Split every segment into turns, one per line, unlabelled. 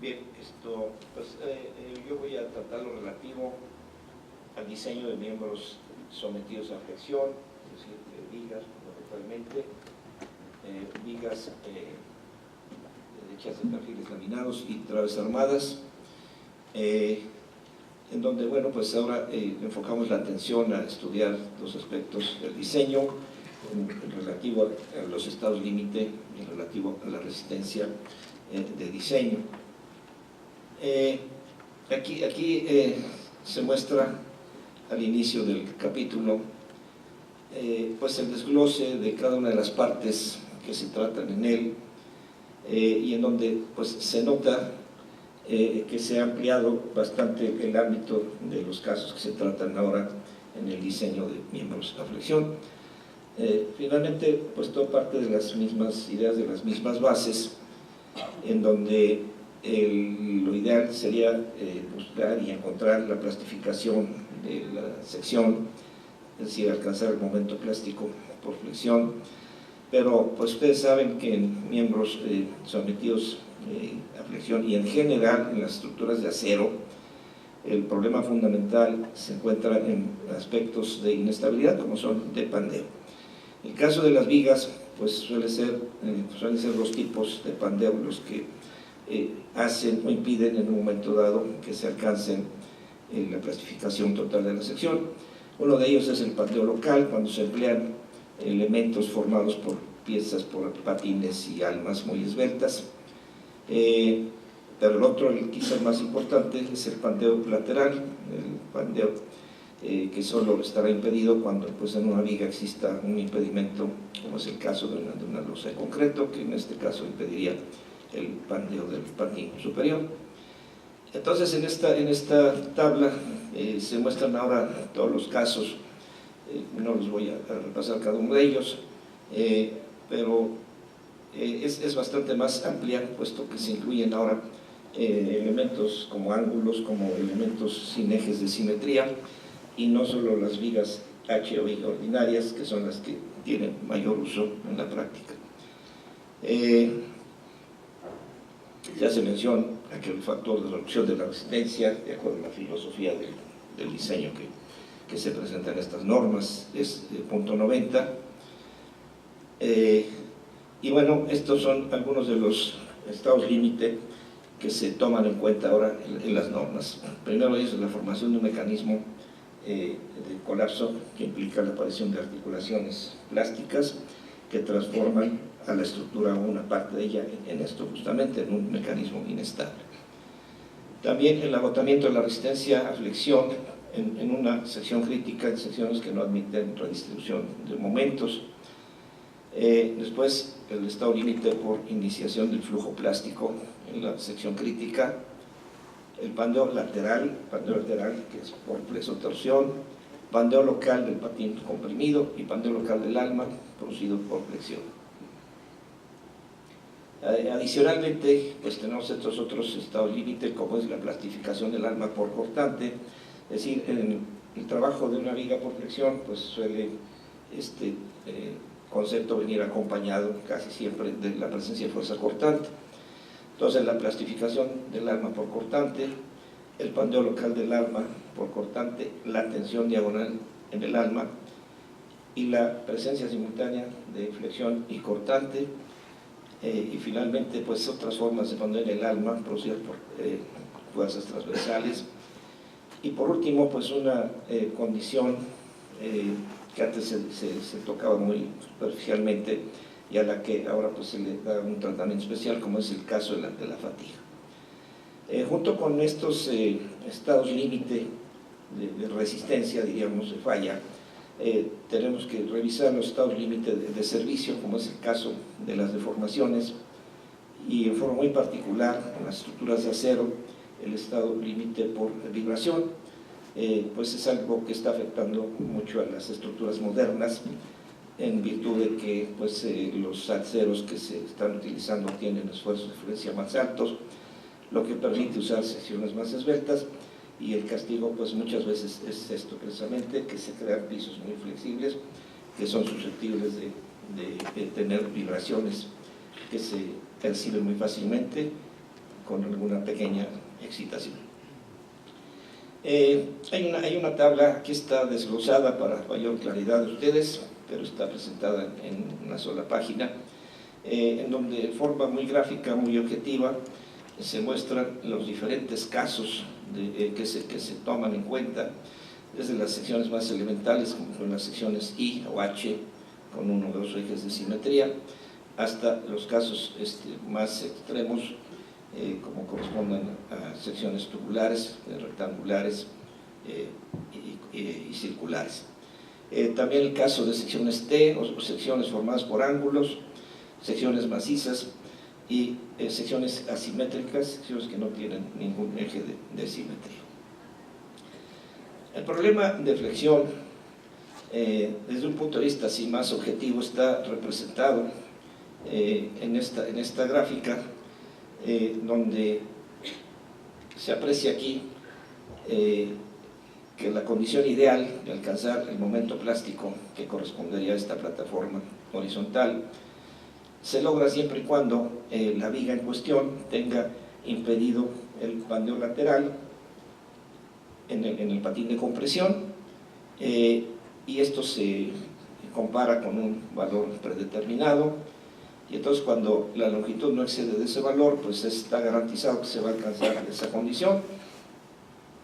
Bien, yo voy a tratar lo relativo al diseño de miembros sometidos a flexión, es decir, vigas fundamentalmente, vigas hechas de perfiles laminados y traves armadas, en donde, bueno, pues ahora enfocamos la atención a estudiar los aspectos del diseño, relativo a los estados límite y relativo a la resistencia de diseño. Aquí se muestra al inicio del capítulo pues el desglose de cada una de las partes que se tratan en él, y en donde pues se nota que se ha ampliado bastante el ámbito de los casos que se tratan ahora en el diseño de miembros a flexión. Finalmente, pues todo parte de las mismas ideas, de las mismas bases, en donde lo ideal sería buscar y encontrar la plastificación de la sección, es decir, alcanzar el momento plástico por flexión. Pero pues ustedes saben que en miembros sometidos a flexión y en general en las estructuras de acero, el problema fundamental se encuentra en aspectos de inestabilidad como son de pandeo. En el caso de las vigas, pues suelen ser dos tipos de pandeo los que hacen o impiden en un momento dado que se alcancen la plastificación total de la sección. Uno de ellos es el pandeo local, cuando se emplean elementos formados por piezas, por patines y almas muy esbeltas. Pero el otro, quizás más importante, es el pandeo lateral, el pandeo que solo estará impedido cuando pues, en una viga exista un impedimento, como es el caso de una losa de concreto, que en este caso impediría el pandeo del patín superior. Entonces, en esta tabla se muestran ahora todos los casos. No los voy a repasar cada uno de ellos, pero es bastante más amplia, puesto que se incluyen ahora elementos como ángulos, como elementos sin ejes de simetría, y no solo las vigas H o vigas ordinarias, que son las que tienen mayor uso en la práctica. Ya se menciona aquel factor de reducción de la resistencia, de acuerdo a la filosofía del diseño que se presenta en estas normas, es punto 90. Y bueno, estos son algunos de los estados límite que se toman en cuenta ahora en las normas. Primero es la formación de un mecanismo de colapso que implica la aparición de articulaciones plásticas que transforman a la estructura o una parte de ella en esto justamente, en un mecanismo inestable. También el agotamiento de la resistencia a flexión en una sección crítica, en secciones que no admiten redistribución de momentos. Después el estado límite por iniciación del flujo plástico en la sección crítica, el pandeo lateral que es por flexión-torsión, pandeo local del patín comprimido y pandeo local del alma producido por flexión. Adicionalmente, pues tenemos estos otros estados límite, como es la plastificación del alma por cortante, es decir, en el trabajo de una viga por flexión, pues suele este concepto venir acompañado casi siempre de la presencia de fuerza cortante. Entonces, la plastificación del alma por cortante, el pandeo local del alma por cortante, la tensión diagonal en el alma y la presencia simultánea de flexión y cortante, y finalmente pues otras formas de pandeo en el alma producidas por fuerzas transversales. Y por último, pues una condición que antes se tocaba muy superficialmente y a la que ahora pues se le da un tratamiento especial, como es el caso de la fatiga. Junto con estos estados límite de resistencia, diríamos, de falla, tenemos que revisar los estados límite de servicio, como es el caso de las deformaciones, y en forma muy particular en las estructuras de acero, el estado límite por vibración, pues es algo que está afectando mucho a las estructuras modernas, en virtud de que pues, los aceros que se están utilizando tienen esfuerzos de diferencia más altos, lo que permite usar secciones más esbeltas, y el castigo pues muchas veces es esto precisamente, que se crean pisos muy flexibles que son susceptibles de tener vibraciones que se perciben muy fácilmente, con alguna pequeña excitación. Hay una tabla que está desglosada para mayor claridad de ustedes, pero está presentada en una sola página, en donde de forma muy gráfica, muy objetiva, se muestran los diferentes casos que se toman en cuenta, desde las secciones más elementales, como son las secciones I o H, con uno o dos ejes de simetría, hasta los casos más extremos, como corresponden a secciones tubulares, rectangulares y circulares. También el caso de secciones T, o secciones formadas por ángulos, secciones macizas y secciones asimétricas, secciones que no tienen ningún eje de simetría. El problema de flexión, desde un punto de vista así más objetivo, está representado en esta gráfica, donde se aprecia aquí que la condición ideal de alcanzar el momento plástico que correspondería a esta plataforma horizontal se logra siempre y cuando la viga en cuestión tenga impedido el pandeo lateral en el patín de compresión, y esto se compara con un valor predeterminado, y entonces cuando la longitud no excede de ese valor, pues está garantizado que se va a alcanzar esa condición.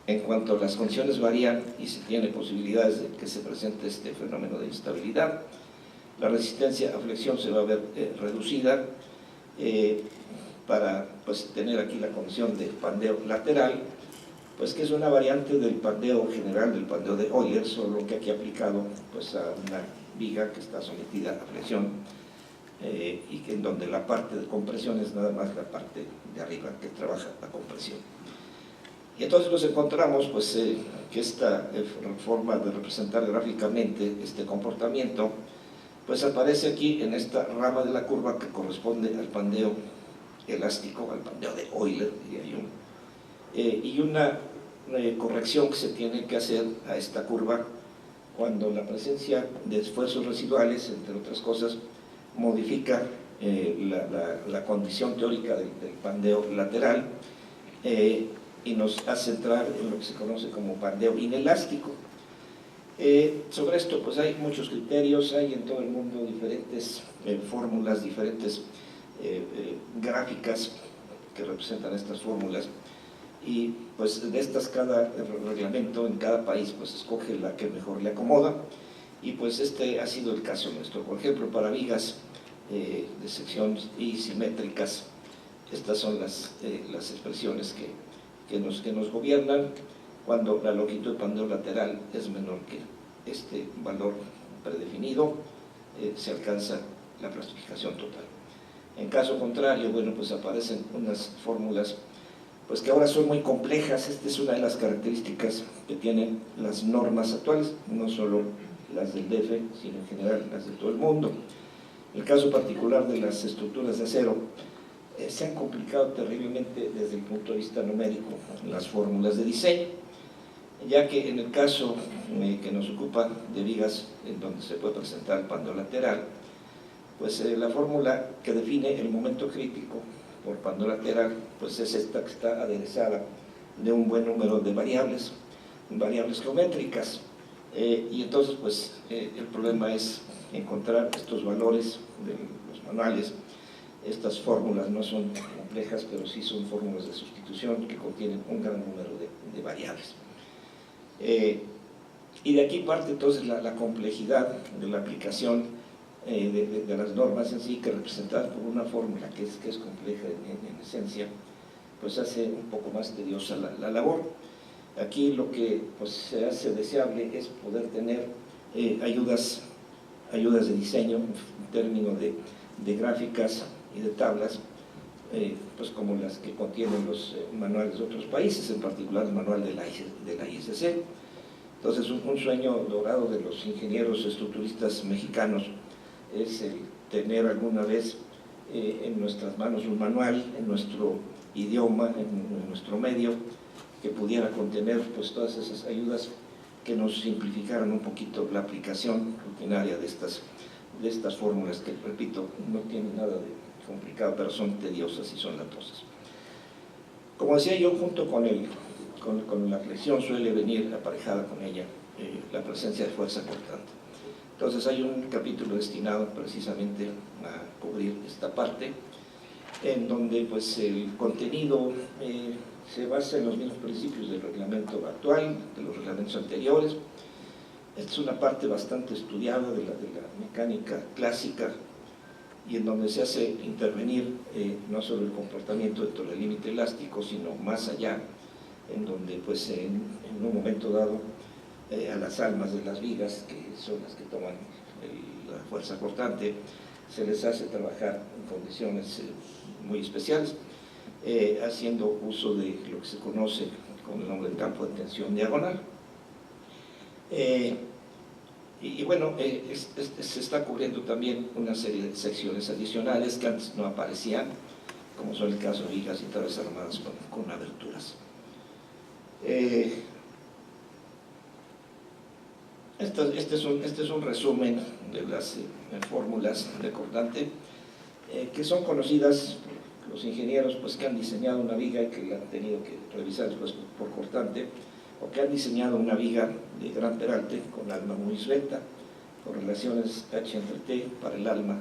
En cuanto las condiciones varían y se tiene posibilidades de que se presente este fenómeno de instabilidad, la resistencia a flexión se va a ver reducida para tener aquí la condición de pandeo lateral, pues que es una variante del pandeo general, del pandeo de Euler, solo que aquí aplicado a una viga que está sometida a flexión, y que en donde la parte de compresión es nada más la parte de arriba que trabaja la compresión. Y entonces nos encontramos que esta forma de representar gráficamente este comportamiento aparece aquí en esta rama de la curva que corresponde al pandeo elástico, al pandeo de Euler, diría yo, y una corrección que se tiene que hacer a esta curva cuando la presencia de esfuerzos residuales, entre otras cosas, modifica la condición teórica del pandeo lateral, y nos hace entrar en lo que se conoce como pandeo inelástico. Sobre esto hay muchos criterios, hay en todo el mundo diferentes fórmulas, diferentes gráficas que representan estas fórmulas, y de estas cada reglamento en cada país escoge la que mejor le acomoda, y este ha sido el caso nuestro. Por ejemplo, para vigas de secciones I simétricas, estas son las expresiones que nos gobiernan cuando la longitud de pandeo lateral es menor que este valor predefinido, se alcanza la plastificación total. En caso contrario, aparecen unas fórmulas que ahora son muy complejas. Esta es una de las características que tienen las normas actuales, no solo las del DF, sino en general las de todo el mundo. En el caso particular de las estructuras de acero, se han complicado terriblemente desde el punto de vista numérico las fórmulas de diseño, ya que en el caso que nos ocupa de vigas en donde se puede presentar el pandeo lateral, la fórmula que define el momento crítico por pandeo lateral es esta que está aderezada de un buen número de variables geométricas, y entonces el problema es encontrar estos valores de los manuales. Estas fórmulas no son complejas, pero sí son fórmulas de sustitución que contienen un gran número de variables. Y de aquí parte entonces la complejidad de la aplicación de las normas en sí, que representadas por una fórmula que es compleja en esencia, hace un poco más tediosa la labor. Aquí lo que se hace deseable es poder tener ayudas de diseño en términos de gráficas y de tablas, como las que contienen los manuales de otros países, en particular el manual de la ISC. Entonces, un sueño dorado de los ingenieros estructuristas mexicanos es el tener alguna vez en nuestras manos un manual, en nuestro idioma, en nuestro medio, que pudiera contener todas esas ayudas que nos simplificaran un poquito la aplicación rutinaria de estas fórmulas que, repito, no tienen nada de complicado, pero son tediosas y son latosas. Como decía yo, junto con la flexión suele venir aparejada con ella la presencia de fuerza cortante. Entonces hay un capítulo destinado precisamente a cubrir esta parte, en donde pues el contenido se basa en los mismos principios del reglamento actual, de los reglamentos anteriores. Esta es una parte bastante estudiada de la mecánica clásica, y en donde se hace intervenir no solo el comportamiento dentro del límite elástico, sino más allá, en donde pues en un momento dado a las almas de las vigas, que son las que toman la fuerza cortante, se les hace trabajar en condiciones muy especiales, haciendo uso de lo que se conoce con el nombre de campo de tensión diagonal. Y bueno, se está cubriendo también una serie de secciones adicionales que antes no aparecían, como son el caso de vigas y tablas armadas con aberturas. Este es un resumen de las fórmulas de cortante que son conocidas por los ingenieros pues, que han diseñado una viga y que la han tenido que revisar después por cortante, o que han diseñado una viga de gran peralte con alma muy esbelta, con relaciones H entre T para el alma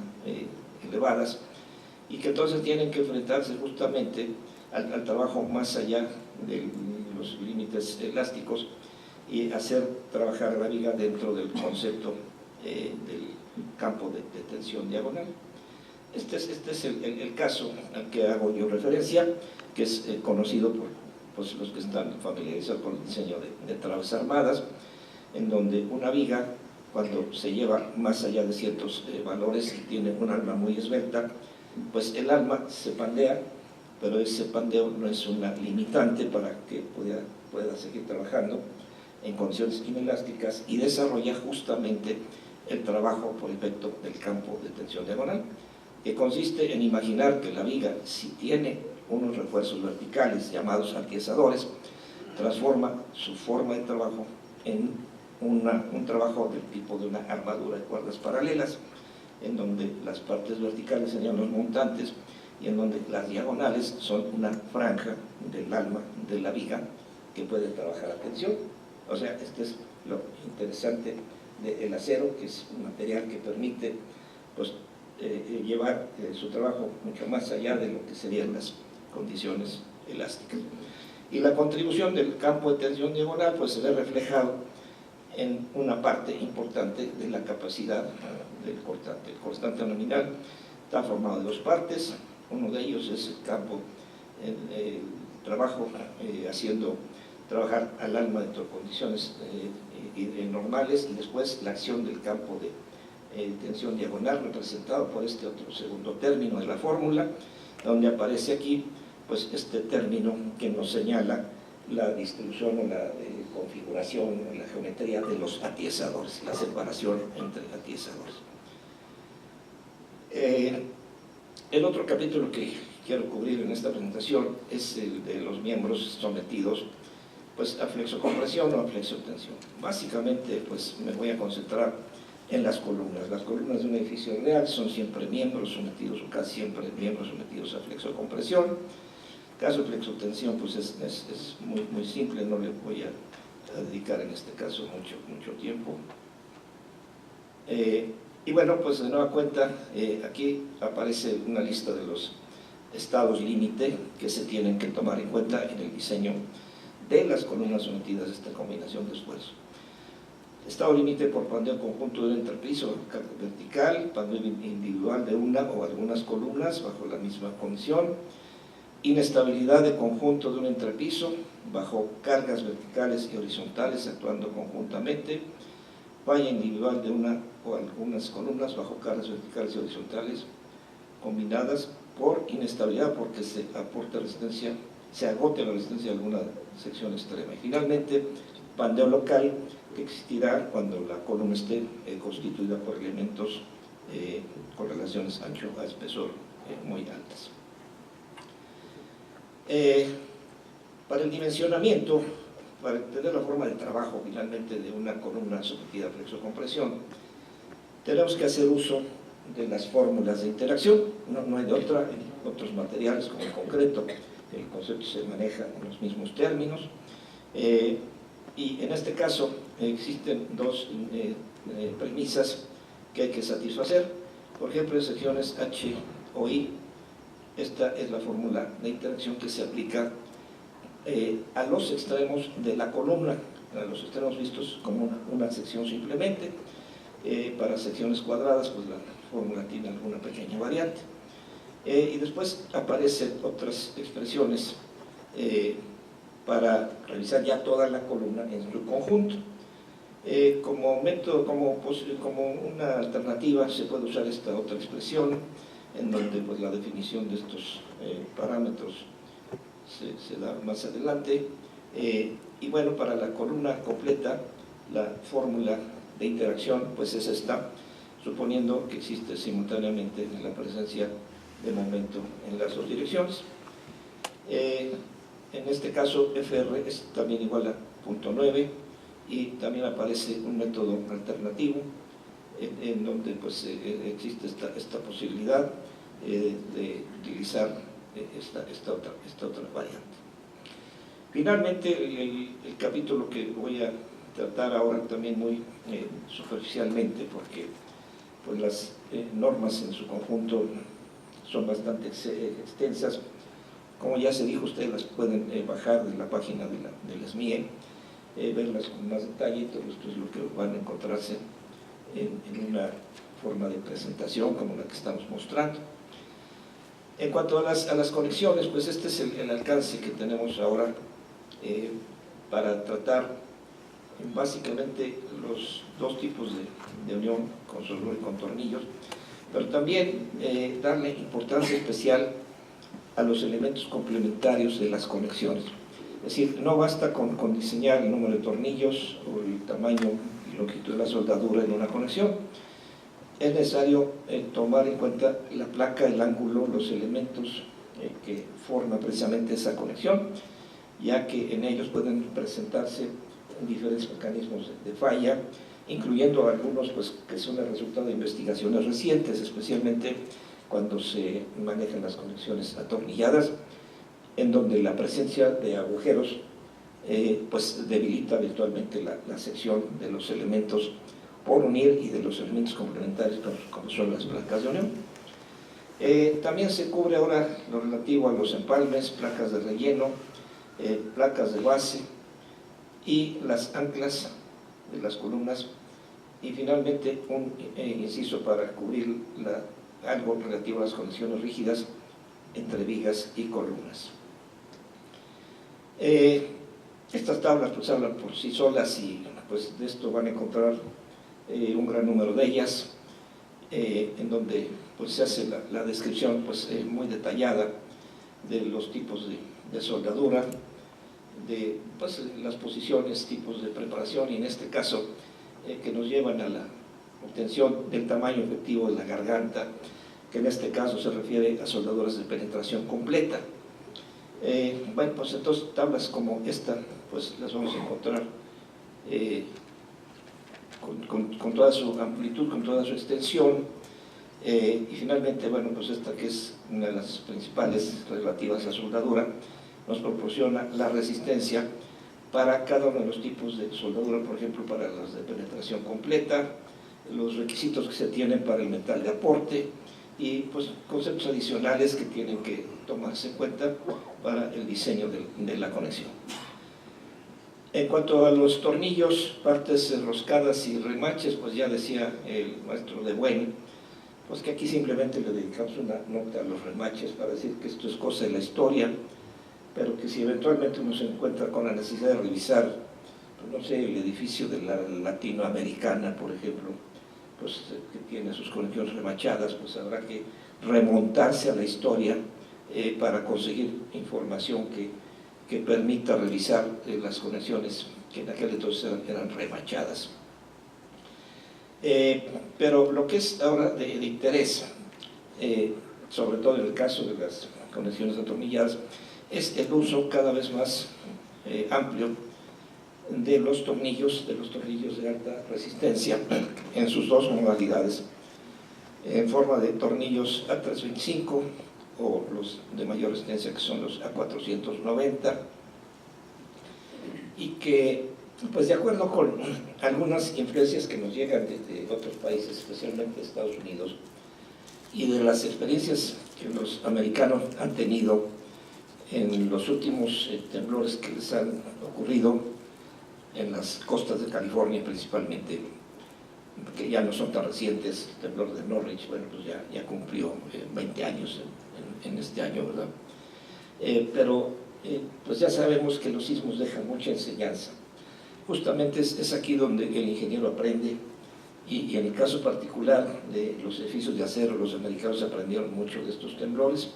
elevadas, y que entonces tienen que enfrentarse justamente al trabajo más allá de los límites elásticos y hacer trabajar la viga dentro del concepto del campo de tensión diagonal. Este es el caso al que hago yo referencia, que es conocido por pues, los que están familiarizados con el diseño de tablas armadas, en donde una viga, cuando se lleva más allá de ciertos valores y tiene un alma muy esbelta, pues el alma se pandea, pero ese pandeo no es una limitante para que pueda seguir trabajando en condiciones inelásticas y desarrolla justamente el trabajo por efecto del campo de tensión diagonal, que consiste en imaginar que la viga, si tiene unos refuerzos verticales llamados atiezadores, transforma su forma de trabajo en un trabajo del tipo de una armadura de cuerdas paralelas, en donde las partes verticales serían los montantes y en donde las diagonales son una franja del alma de la viga que puede trabajar a tensión. O sea, este es lo interesante del acero, que es un material que permite pues, llevar su trabajo mucho más allá de lo que serían las condiciones elásticas. Y la contribución del campo de tensión diagonal pues, se ve reflejado en una parte importante de la capacidad del cortante. El cortante nominal está formado de dos partes. Uno de ellos es el campo, el trabajo haciendo trabajar al alma dentro de condiciones normales, y después la acción del campo de tensión diagonal, representado por este otro segundo término de la fórmula, donde aparece aquí pues este término que nos señala la distribución o la configuración o la geometría de los atiezadores, la separación entre atiezadores. El otro capítulo que quiero cubrir en esta presentación es el de los miembros sometidos pues, a flexocompresión o a flexotensión. Básicamente pues, me voy a concentrar en las columnas. Las columnas de un edificio real son siempre miembros sometidos, o casi siempre miembros sometidos a flexocompresión. El caso de flexotensión pues, es muy simple, no le voy a dedicar en este caso mucho tiempo. Y bueno, pues de nueva cuenta, aquí aparece una lista de los estados límite que se tienen que tomar en cuenta en el diseño de las columnas sometidas a esta combinación de esfuerzo. Estado límite por pandeo conjunto de un entrepiso vertical, pandeo individual de una o algunas columnas bajo la misma condición, inestabilidad de conjunto de un entrepiso bajo cargas verticales y horizontales actuando conjuntamente, falla individual de una o algunas columnas bajo cargas verticales y horizontales combinadas por inestabilidad porque se agote la resistencia de alguna sección extrema. Y finalmente, pandeo local, que existirá cuando la columna esté constituida por elementos con relaciones ancho a espesor muy altas. Para el dimensionamiento, para entender la forma de trabajo finalmente de una columna sometida a flexocompresión, tenemos que hacer uso de las fórmulas de interacción. No hay de otra, en otros materiales como el concreto el concepto se maneja en los mismos términos, y en este caso existen dos premisas que hay que satisfacer. Por ejemplo, en secciones H o I, esta es la fórmula de interacción que se aplica a los extremos de la columna, a los extremos vistos como una sección simplemente. Para secciones cuadradas, pues la fórmula tiene alguna pequeña variante. Y después aparecen otras expresiones para realizar ya toda la columna en su conjunto. Como método, como una alternativa, se puede usar esta otra expresión, en donde pues, la definición de estos parámetros se da más adelante. Y bueno, para la columna completa, la fórmula de interacción pues es esta, suponiendo que existe simultáneamente la presencia de momento en las dos direcciones. En este caso, FR es también igual a 0.9, y también aparece un método alternativo en donde pues, existe esta posibilidad de utilizar esta otra variante. Finalmente, el capítulo que voy a tratar ahora también muy superficialmente, porque pues, las normas en su conjunto son bastante extensas. Como ya se dijo, ustedes las pueden bajar de la página de la SMIE, verlas con más detalle. Todo esto es lo que van a encontrarse en una forma de presentación como la que estamos mostrando. En cuanto a las conexiones, pues este es el alcance que tenemos ahora para tratar básicamente los dos tipos de unión con soldadura y con tornillos, pero también darle importancia especial a los elementos complementarios de las conexiones. Es decir, no basta con diseñar el número de tornillos o el tamaño y longitud de la soldadura en una conexión. Es necesario tomar en cuenta la placa, el ángulo, los elementos que forman precisamente esa conexión, ya que en ellos pueden presentarse diferentes mecanismos de falla, incluyendo algunos pues, que son el resultado de investigaciones recientes, especialmente cuando se manejan las conexiones atornilladas, en donde la presencia de agujeros pues debilita virtualmente la sección de los elementos por unir y de los elementos complementarios como son las placas de unión. También se cubre ahora lo relativo a los empalmes, placas de relleno, placas de base y las anclas de las columnas, y finalmente un inciso para cubrir algo relativo a las conexiones rígidas entre vigas y columnas. Estas tablas pues hablan por sí solas, y pues de esto van a encontrar un gran número de ellas, en donde pues se hace la descripción pues muy detallada de los tipos de soldadura, de pues, las posiciones, tipos de preparación, y en este caso que nos llevan a la obtención del tamaño efectivo de la garganta, que en este caso se refiere a soldaduras de penetración completa. Bueno, pues entonces tablas como esta pues las vamos a encontrar con toda su amplitud, con toda su extensión, y finalmente, bueno, pues esta que es una de las principales relativas a la soldadura, nos proporciona la resistencia para cada uno de los tipos de soldadura, por ejemplo, para las de penetración completa, los requisitos que se tienen para el metal de aporte, y pues conceptos adicionales que tienen que tomarse en cuenta para el diseño de la conexión. En cuanto a los tornillos, partes enroscadas y remaches, pues ya decía el maestro de Buen, pues que aquí simplemente le dedicamos una nota a los remaches para decir que esto es cosa de la historia, pero que si eventualmente uno se encuentra con la necesidad de revisar, pues no sé, el edificio de la Latinoamericana, por ejemplo, pues que tiene sus conexiones remachadas, pues habrá que remontarse a la historia para conseguir información que permita revisar las conexiones que en aquel entonces eran remachadas. Pero lo que es ahora de interés, sobre todo en el caso de las conexiones atornilladas, es el uso cada vez más amplio de los tornillos de alta resistencia en sus dos modalidades, en forma de tornillos A325 o los de mayor resistencia, que son los A490, y que, pues de acuerdo con algunas influencias que nos llegan desde otros países, especialmente de Estados Unidos, y de las experiencias que los americanos han tenido en los últimos temblores que les han ocurrido en las costas de California principalmente, que ya no son tan recientes. El temblor de Norwich, bueno, pues ya cumplió 20 años en este año, ¿verdad? Pero pues ya sabemos que los sismos dejan mucha enseñanza. Justamente es aquí donde el ingeniero aprende, y en el caso particular de los edificios de acero, los americanos aprendieron mucho de estos temblores,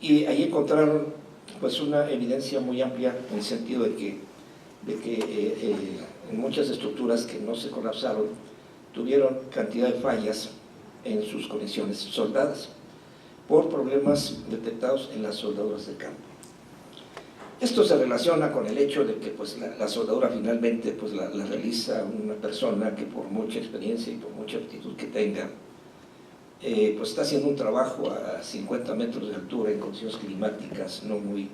y ahí encontraron pues una evidencia muy amplia en el sentido de que en muchas estructuras que no se colapsaron tuvieron cantidad de fallas en sus conexiones soldadas por problemas detectados en las soldaduras de campo. Esto se relaciona con el hecho de que pues, la soldadura finalmente pues, la realiza una persona que por mucha experiencia y por mucha aptitud que tenga, pues está haciendo un trabajo a 50 metros de altura en condiciones climáticas no muy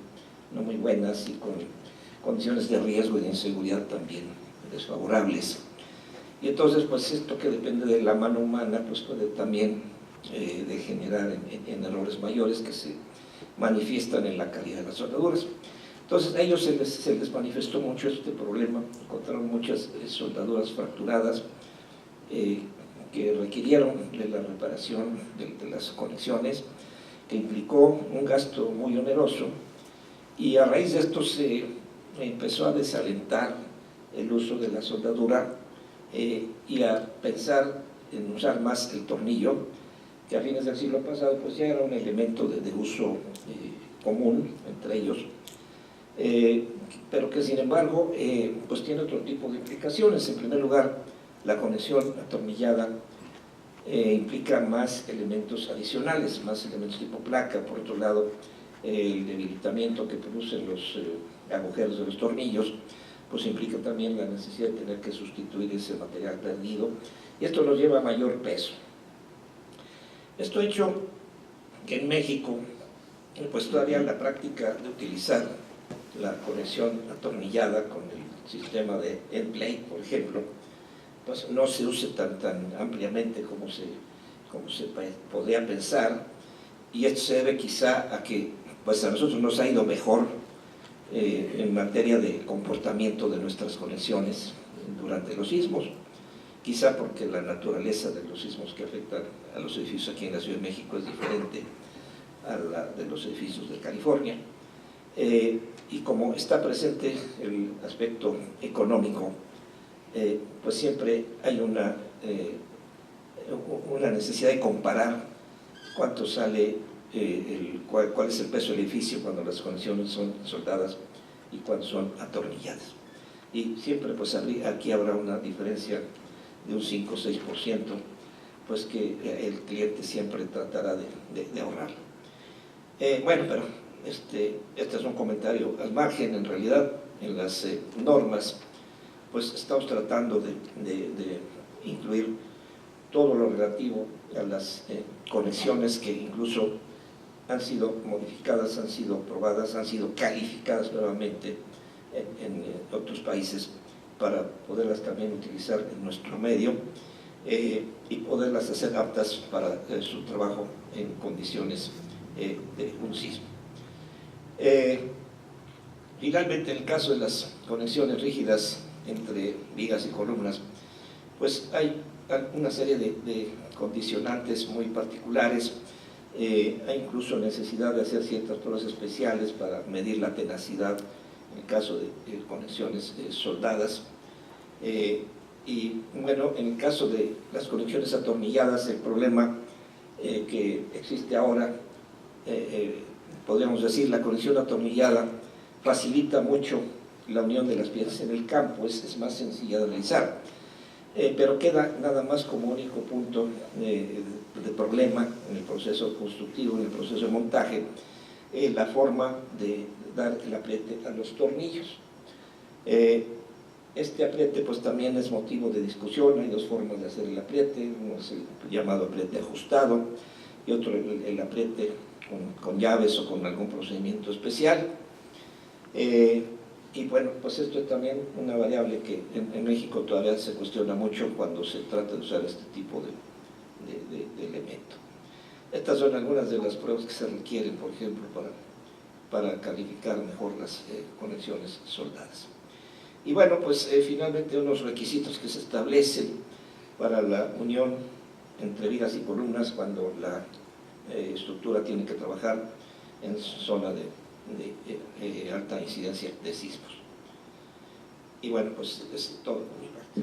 buenas y con condiciones de riesgo y de inseguridad también desfavorables. Y entonces, pues esto que depende de la mano humana, pues puede también degenerar en errores mayores que se manifiestan en la calidad de las soldaduras. Entonces a ellos se les manifestó mucho este problema, encontraron muchas soldaduras fracturadas que requirieron de la reparación de las conexiones, que implicó un gasto muy oneroso, y a raíz de esto se empezó a desalentar el uso de la soldadura y a pensar en usar más el tornillo, que a fines del siglo pasado pues ya era un elemento de uso común entre ellos, pero que sin embargo pues tiene otro tipo de implicaciones. En primer lugar, la conexión atornillada implica más elementos adicionales, más elementos tipo placa. Por otro lado, el debilitamiento que producen los agujeros de los tornillos pues implica también la necesidad de tener que sustituir ese material perdido, y esto nos lleva a mayor peso. Esto ha hecho que en México pues todavía la práctica de utilizar la conexión atornillada con el sistema de end plate, por ejemplo, pues no se use tan ampliamente como se podría pensar, y esto se debe quizá a que pues a nosotros nos ha ido mejor en materia de comportamiento de nuestras conexiones durante los sismos, quizá porque la naturaleza de los sismos que afectan a los edificios aquí en la Ciudad de México es diferente a la de los edificios de California, y como está presente el aspecto económico, pues siempre hay una necesidad de comparar cuánto sale, cuál es el peso del edificio cuando las conexiones son soldadas y cuando son atornilladas. Y siempre pues aquí habrá una diferencia de un 5 o 6%, pues que el cliente siempre tratará de ahorrar. Bueno, pero este es un comentario al margen. En realidad, en las normas, pues estamos tratando de incluir todo lo relativo a las conexiones que incluso han sido modificadas, han sido probadas, han sido calificadas nuevamente en otros países para poderlas también utilizar en nuestro medio y poderlas hacer aptas para su trabajo en condiciones de un sismo. Finalmente, en el caso de las conexiones rígidas entre vigas y columnas, pues hay una serie de condicionantes muy particulares. Hay incluso necesidad de hacer ciertas pruebas especiales para medir la tenacidad en el caso de conexiones soldadas. Y bueno, en el caso de las conexiones atornilladas, el problema que existe ahora, podríamos decir, la conexión atornillada facilita mucho la unión de las piezas en el campo, es más sencilla de realizar, pero queda nada más como único punto de problema en el proceso constructivo, en el proceso de montaje, la forma de dar el apriete a los tornillos. Este apriete pues también es motivo de discusión. Hay dos formas de hacer el apriete: uno es el llamado apriete ajustado y otro el apriete con llaves o con algún procedimiento especial. Y bueno, pues esto es también una variable que en México todavía se cuestiona mucho cuando se trata de usar este tipo de elemento. Estas son algunas de las pruebas que se requieren, por ejemplo, para calificar mejor las conexiones soldadas. Y bueno, pues finalmente unos requisitos que se establecen para la unión entre vigas y columnas cuando la estructura tiene que trabajar en zona de alta incidencia de sismos. Y bueno, pues es todo por mi parte.